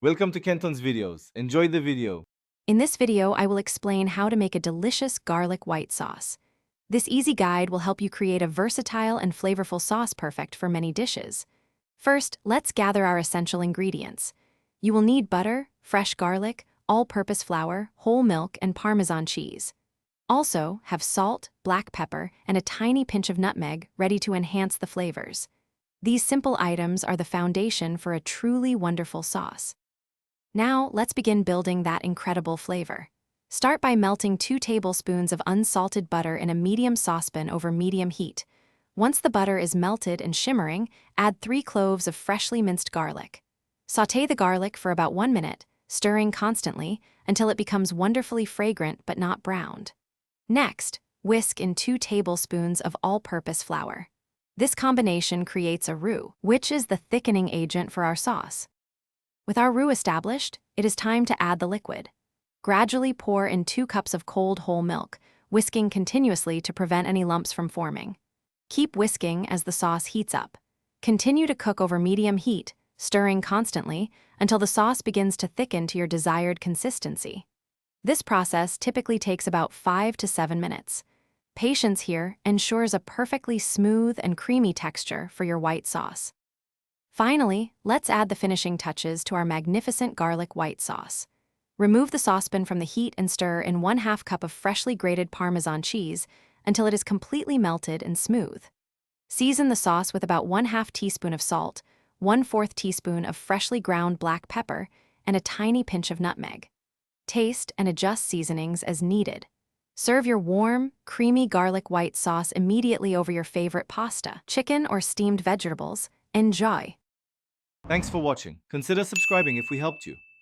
Welcome to Kenton's videos. Enjoy the video. In this video, I will explain how to make a delicious garlic white sauce. This easy guide will help you create a versatile and flavorful sauce perfect for many dishes. First, let's gather our essential ingredients. You will need butter, fresh garlic, all-purpose flour, whole milk, and Parmesan cheese. Also, have salt, black pepper, and a tiny pinch of nutmeg ready to enhance the flavors. These simple items are the foundation for a truly wonderful sauce. Now, let's begin building that incredible flavor. Start by melting 2 tablespoons of unsalted butter in a medium saucepan over medium heat. Once the butter is melted and shimmering, add 3 cloves of freshly minced garlic. Sauté the garlic for about 1 minute, stirring constantly until it becomes wonderfully fragrant but not browned. Next, whisk in 2 tablespoons of all-purpose flour. This combination creates a roux, which is the thickening agent for our sauce. With our roux established, it is time to add the liquid. Gradually pour in 2 cups of cold whole milk, whisking continuously to prevent any lumps from forming. Keep whisking as the sauce heats up. Continue to cook over medium heat, stirring constantly until the sauce begins to thicken to your desired consistency. This process typically takes about 5 to 7 minutes. Patience here ensures a perfectly smooth and creamy texture for your white sauce. Finally, let's add the finishing touches to our magnificent garlic white sauce. Remove the saucepan from the heat and stir in 1/2 cup of freshly grated Parmesan cheese until it is completely melted and smooth. Season the sauce with about 1/2 teaspoon of salt, 1/4 teaspoon of freshly ground black pepper, and a tiny pinch of nutmeg. Taste and adjust seasonings as needed. Serve your warm, creamy garlic white sauce immediately over your favorite pasta, chicken, or steamed vegetables. Enjoy! Thanks for watching. Consider subscribing if we helped you.